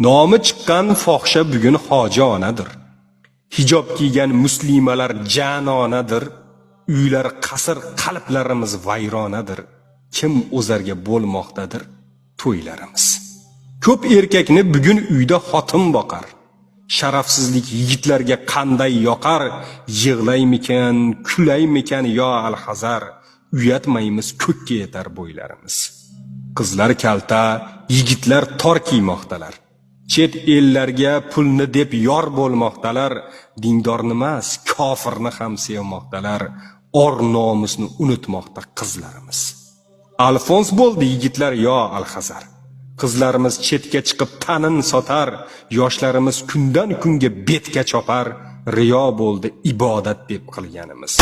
Nomi chiqqan fohisha bugun hoji onadir. Hijob kiygan muslimalar janonadir. Uylar qasr, qalblarimiz vayronadir. Kim o'zarga bo'lmoqdadir to'ylarimiz. Ko'p erkakni bugun uyda xotin boqar. Sharafsizlik yigitlarga qanday yoqar? Yig'laymikan, kulaymikan yo alhazar? Uyatmaymiz, ko'kka yetar bo'ylarimiz. Qizlar kalta, yigitlar tor kiymoqdalar. Chet ellarga pulni deb yor bo'lmoqdalar. Dindorni emas, kofirni ham sevmoqdalar. Or nomusni unutmoqda qizlarimiz. Alfons bo'ldi yigitlar yo alhazar. Qizlarimiz chetga chiqib tanin sotar, yoshlarimiz kundan kunga betga chopar, riyo bo'ldi ibodat deb qilganimiz.